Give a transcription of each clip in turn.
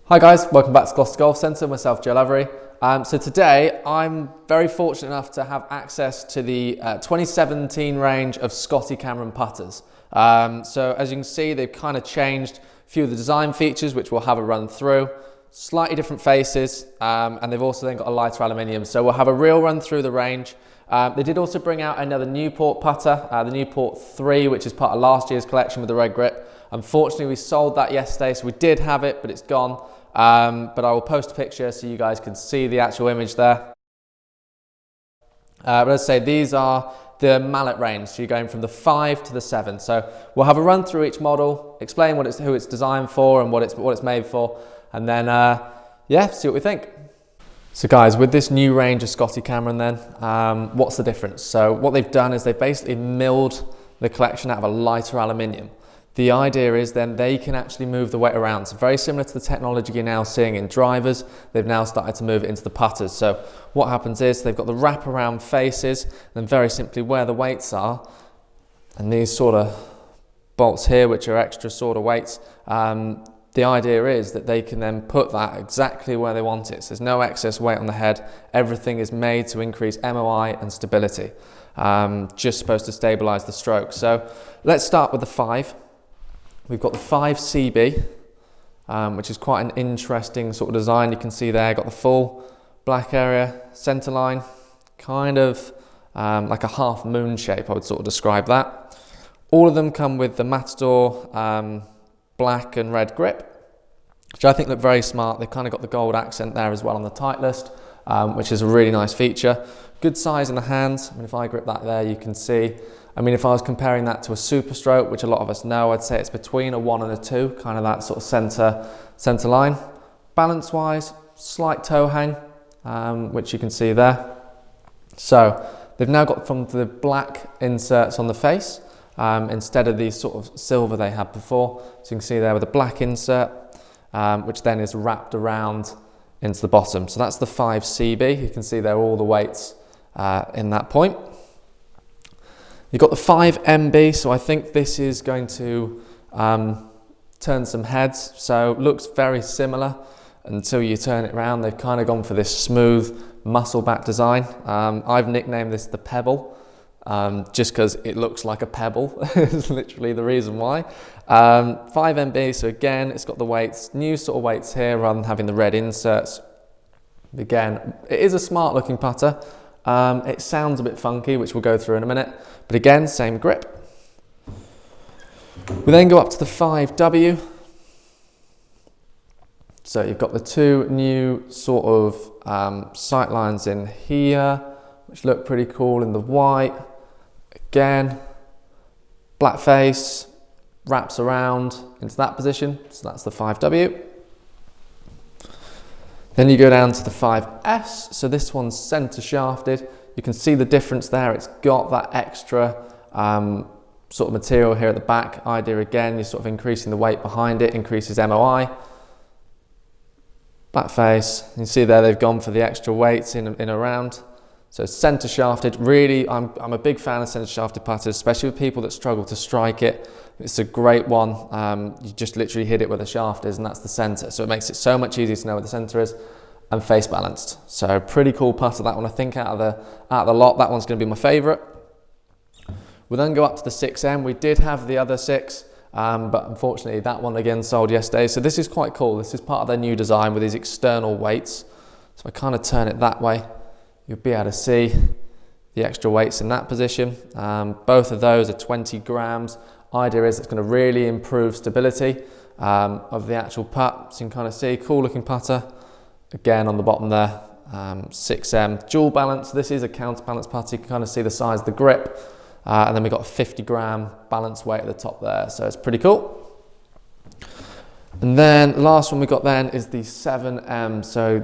Hi guys, welcome back to Scotty Golf Centre, myself Joe Lovery. So today I'm very fortunate enough to have access to the 2017 range of Scotty Cameron putters. So as you can see, they've kind of changed a few of the design features, which we'll have a run through. Slightly different faces, and they've also then got a lighter aluminium. So we'll have a real run through the range. They did also bring out another Newport putter, the Newport 3, which is part of last year's collection with the red grip. Unfortunately, we sold that yesterday, so we did have it, but it's gone. But I will post a picture so you guys can see the actual image there. But as I say, these are the mallet range, so you're going from the 5 to the 7. So we'll have a run through each model, explain who it's designed for and what it's made for, and then yeah, see what we think. So guys, with this new range of Scotty Cameron then, what's the difference? So what they've done is they've basically milled the collection out of a lighter aluminium. The idea is then they can actually move the weight around. So very similar to the technology you're now seeing in drivers, they've now started to move it into the putters. So what happens is they've got the wraparound faces, and very simply where the weights are, and these sort of bolts here, which are extra sort of weights, the idea is that they can then put that exactly where they want it. So there's no excess weight on the head. Everything is made to increase MOI and stability. Just supposed to stabilize the stroke. So let's start with the 5. We've got the 5 CB, which is quite an interesting sort of design. You can see there, got the full black area, center line, kind of like a half moon shape, I would sort of describe that. All of them come with the Matador black and red grip, which I think look very smart. They've kind of got the gold accent there as well on the Titleist, which is a really nice feature. Good size in the hands. I mean, if I grip that there, you can see. I mean, if I was comparing that to a Super Stroke, which a lot of us know, I'd say it's between a 1 and a 2, kind of that sort of center line. Balance-wise, slight toe hang, which you can see there. So they've now got from the black inserts on the face, instead of these sort of silver they had before. So you can see there with a black insert, which then is wrapped around into the bottom. So that's the 5 CB. You can see there all the weights in that point. You've got the 5 MB, so I think this is going to turn some heads. So looks very similar until you turn it around. They've kind of gone for this smooth muscle back design. I've nicknamed this the Pebble, just because it looks like a pebble. Is literally the reason why. 5 MB, so again, it's got the weights, new sort of weights here rather than having the red inserts. Again, it is a smart looking putter. It sounds a bit funky, which we'll go through in a minute, but again, same grip. We then go up to the 5W. So you've got the 2 new sort of sight lines in here, which look pretty cool in the white. Again, black face, wraps around into that position, so that's the 5W. Then you go down to the 5S, so this one's center shafted. You can see the difference there. It's got that extra sort of material here at the back. Idea again, you're sort of increasing the weight behind it, increases MOI. Black face, you see there they've gone for the extra weights in around. So center shafted, really, I'm a big fan of center shafted putters, especially with people that struggle to strike it. It's a great one. You just literally hit it where the shaft is, and that's the center. So it makes it so much easier to know where the center is, and face balanced. So pretty cool putter, that one. I think out of the lot, that one's going to be my favorite. We'll then go up to the 6M. We did have the other 6, but unfortunately that one again sold yesterday. So this is quite cool. This is part of their new design with these external weights. So if I kind of turn it that way, you'll be able to see the extra weights in that position. Both of those are 20 grams. Idea is it's going to really improve stability of the actual putt. So you can kind of see, cool looking putter. Again on the bottom there, 6M. Dual balance, this is a counterbalance putter. You can kind of see the size of the grip. And then we've got a 50-gram balance weight at the top there. So it's pretty cool. And then the last one we got then is the 7M. So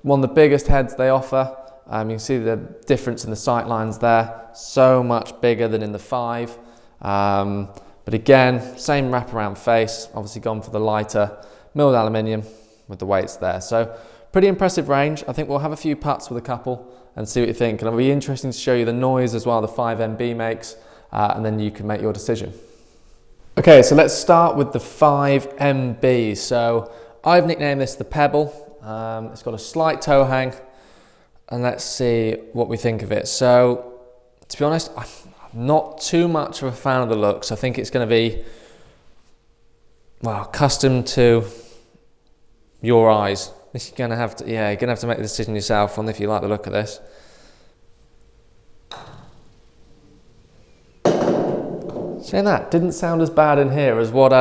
one of the biggest heads they offer. You can see the difference in the sight lines there, so much bigger than in the 5. But again, same wraparound face, obviously gone for the lighter milled aluminium with the weights there. So pretty impressive range. I think we'll have a few putts with a couple and see what you think. And it'll be interesting to show you the noise as well the 5MB makes, and then you can make your decision. Okay, so let's start with the 5MB. So I've nicknamed this the Pebble. It's got a slight toe hang, and let's see what we think of it. So, to be honest, I'm not too much of a fan of the looks. I think it's going to be, well, custom to your eyes. You're going to have to, yeah, you're going to have to make the decision yourself on if you like the look of this. Saying that, didn't sound as bad in here as what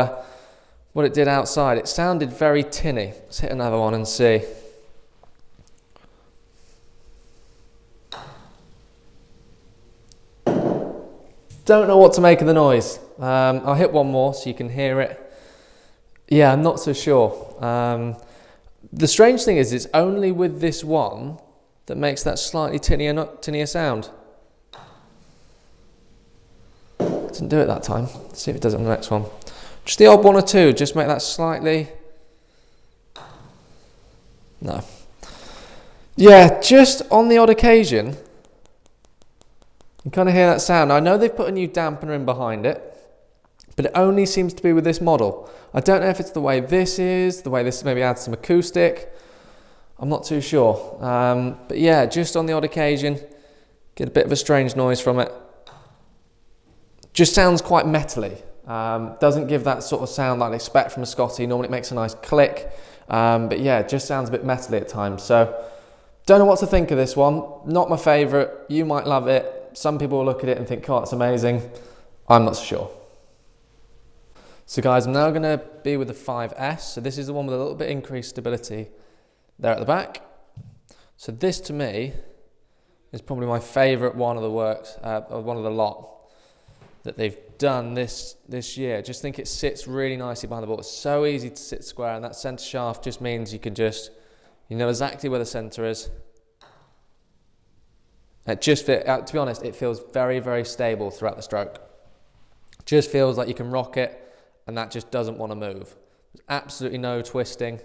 it did outside. It sounded very tinny. Let's hit another one and see. Don't know what to make of the noise. I'll hit one more so you can hear it. Yeah, I'm not so sure. The strange thing is it's only with this one that makes that slightly tinnier sound. Didn't do it that time. Let's see if it does it on the next one. Just the odd one or two, just make that slightly... No. Yeah, just on the odd occasion, you kind of hear that sound. I know they've put a new dampener in behind it, but it only seems to be with this model. I don't know if it's the way this is, the way this maybe adds some acoustic. I'm not too sure. But yeah, just on the odd occasion, get a bit of a strange noise from it. Just sounds quite metally. Doesn't give that sort of sound that I'd expect from a Scotty. Normally it makes a nice click. But yeah, it just sounds a bit metally at times. So, don't know what to think of this one. Not my favourite. You might love it. Some people will look at it and think, oh, it's amazing. I'm not so sure. So guys, I'm now going to be with the 5S. So this is the one with a little bit increased stability there at the back. So this to me is probably my favourite one of the works, one of the lot that they've done this year. Just think it sits really nicely behind the ball. It's so easy to sit square, and that centre shaft just means you can just, you know exactly where the centre is. It just to be honest, it feels very, very stable throughout the stroke. Just feels like you can rock it, and that just doesn't want to move. There's absolutely no twisting.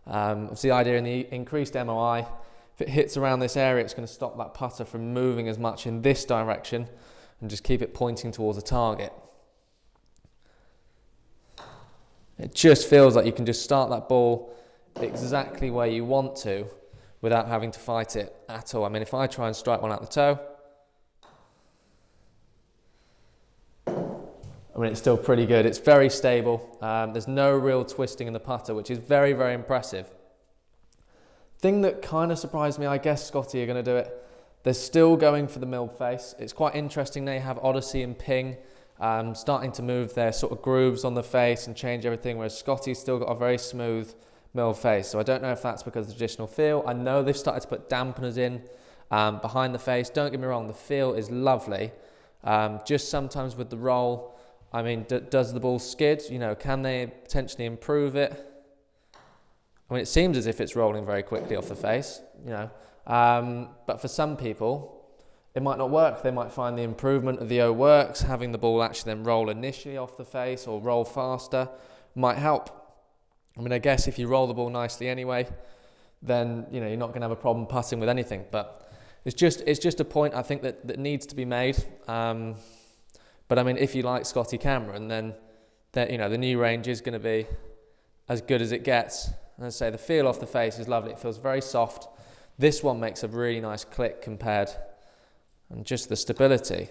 Obviously the idea in the increased MOI, if it hits around this area, it's going to stop that putter from moving as much in this direction, and just keep it pointing towards the target. It just feels like you can just start that ball exactly where you want to without having to fight it at all. I mean, if I try and strike one out the toe, I mean, it's still pretty good. It's very stable. There's no real twisting in the putter, which is very, very impressive. Thing that kind of surprised me, I guess Scotty are going to do it. They're still going for the milled face. It's quite interesting. They have Odyssey and Ping starting to move their sort of grooves on the face and change everything, whereas Scotty's still got a very smooth milled face. So I don't know if that's because of the traditional feel. I know they've started to put dampeners in behind the face. Don't get me wrong, the feel is lovely. Just sometimes with the roll, I mean, does the ball skid? You know, can they potentially improve it? I mean, it seems as if it's rolling very quickly off the face, you know. But for some people, it might not work. They might find the improvement of the O works, having the ball actually then roll initially off the face or roll faster might help. I mean, I guess if you roll the ball nicely anyway, then, you know, you're not going to have a problem putting with anything. But it's just a point I think that needs to be made. But I mean, if you like Scotty Cameron, then you know, the new range is going to be as good as it gets. And as I say, the feel off the face is lovely. It feels very soft. This one makes a really nice click compared, and just the stability.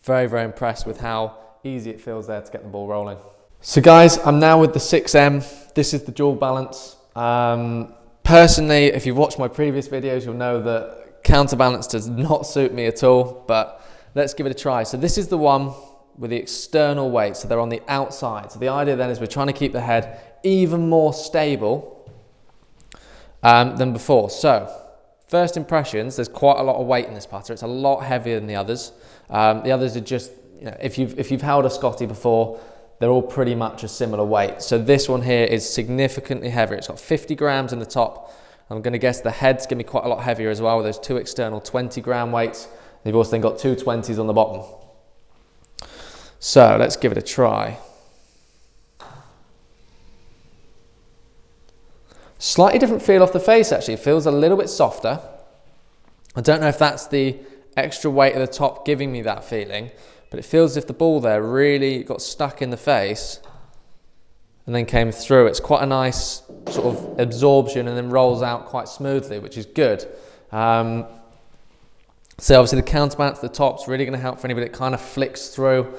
Very, very impressed with how easy it feels there to get the ball rolling. So guys, I'm now with the 6M. This is the dual balance. Personally, if you've watched my previous videos, you'll know that counterbalance does not suit me at all, but let's give it a try. So this is the one with the external weight, so they're on the outside. So the idea then is we're trying to keep the head even more stable than before. So first impressions, there's quite a lot of weight in this putter. It's a lot heavier than the others. The others are just, you know, if you've held a Scotty before, they're all pretty much a similar weight. So this one here is significantly heavier. It's got 50 grams in the top. I'm going to guess the head's going to be quite a lot heavier as well with those two external 20-gram weights. They've also then got two 20s on the bottom. So let's give it a try. Slightly different feel off the face actually. It feels a little bit softer. I don't know if that's the extra weight at the top giving me that feeling, but it feels as if the ball there really got stuck in the face and then came through. It's quite a nice sort of absorption and then rolls out quite smoothly, which is good. So obviously the counterbalance at the top is really going to help for anybody that kind of flicks through,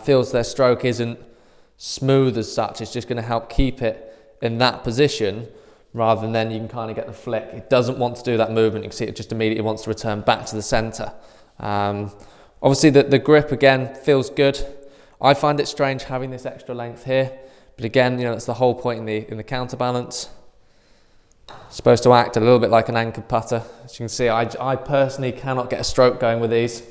feels their stroke isn't smooth as such. It's just going to help keep it in that position rather than then you can kind of get the flick. It doesn't want to do that movement. You can see it just immediately wants to return back to the center. Obviously the grip again feels good. I find it strange having this extra length here, but again, you know, that's the whole point in the counterbalance. It's supposed to act a little bit like an anchored putter. As you can see, I personally cannot get a stroke going with these,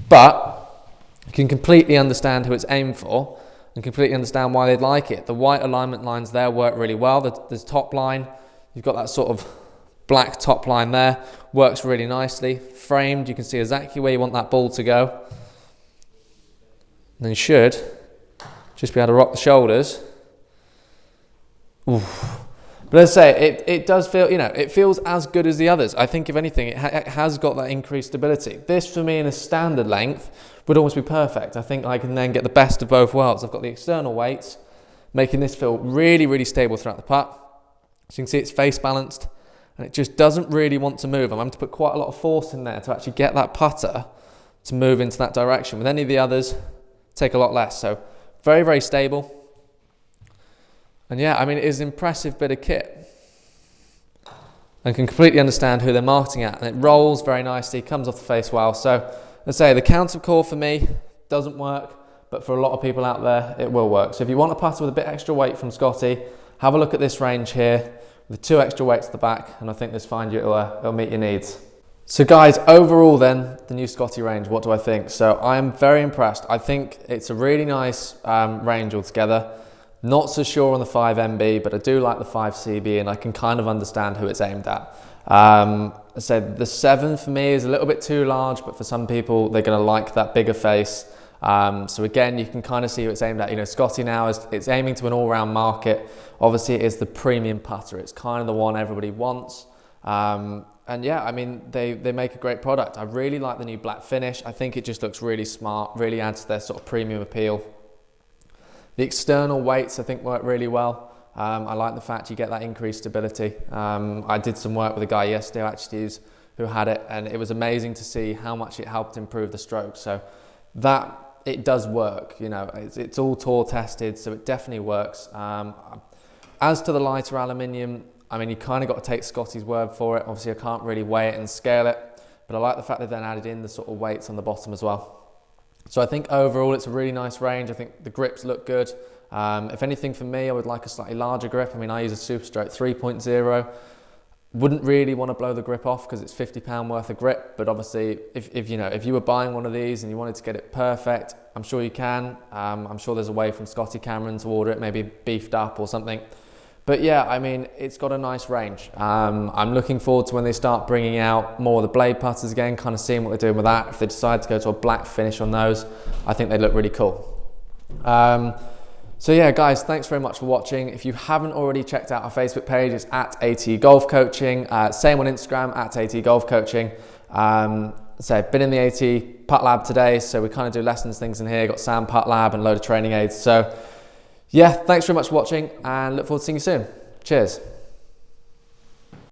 but you can completely understand who it's aimed for and completely understand why they'd like it. The white alignment lines there work really well. There's top line, you've got that sort of black top line there, works really nicely. Framed, you can see exactly where you want that ball to go. And then you should just be able to rock the shoulders. Oof. But as I say, it does feel, you know, it feels as good as the others. I think if anything, it has got that increased stability. This for me in a standard length would almost be perfect. I think I can then get the best of both worlds. I've got the external weights, making this feel really, really stable throughout the putt. So you can see it's face balanced and it just doesn't really want to move. I'm having to put quite a lot of force in there to actually get that putter to move into that direction. With any of the others, take a lot less. So very, very stable. And yeah, I mean, it is an impressive bit of kit. I can completely understand who they're marketing at. And it rolls very nicely, comes off the face well. So let's say the counter core for me doesn't work, but for a lot of people out there, it will work. So if you want a putter with a bit extra weight from Scotty, have a look at this range here with 2 extra weights at the back. And I think this find you, it'll meet your needs. So guys, overall then, the new Scotty range, what do I think? So I am very impressed. I think it's a really nice range altogether. Not so sure on the 5MB, but I do like the 5CB and I can kind of understand who it's aimed at. So the 7 for me is a little bit too large, but for some people, they're gonna like that bigger face. So again, you can kind of see who it's aimed at. You know, Scotty now it's aiming to an all-round market. Obviously, it is the premium putter. It's kind of the one everybody wants. And yeah, I mean, they make a great product. I really like the new black finish. I think it just looks really smart, really adds to their sort of premium appeal. The external weights, I think, work really well. I like the fact you get that increased stability. I did some work with a guy yesterday who had it, and it was amazing to see how much it helped improve the stroke. So that, it does work, you know, it's all tour tested, so it definitely works. As to the lighter aluminium, I mean, you kind of got to take Scotty's word for it. Obviously, I can't really weigh it and scale it, but I like the fact they've then added in the sort of weights on the bottom as well. So I think overall it's a really nice range. I think the grips look good. If anything for me, I would like a slightly larger grip. I mean, I use a Superstroke 3.0. Wouldn't really want to blow the grip off because it's £50 worth of grip. But obviously, if you were buying one of these and you wanted to get it perfect, I'm sure you can. I'm sure there's a way from Scotty Cameron to order it, maybe beefed up or something. But yeah, I mean, it's got a nice range. I'm looking forward to when they start bringing out more of the blade putters again, kind of seeing what they're doing with that. If they decide to go to a black finish on those, I think they look really cool. So yeah, guys, thanks very much for watching. If you haven't already checked out our Facebook page, it's at AT Golf Coaching. Same on Instagram, at AT Golf Coaching. So I've been in the AT Putt Lab today, so we kind of do lessons, things in here. Got Sam Putt Lab and a load of training aids. So yeah, thanks very much for watching and look forward to seeing you soon. Cheers.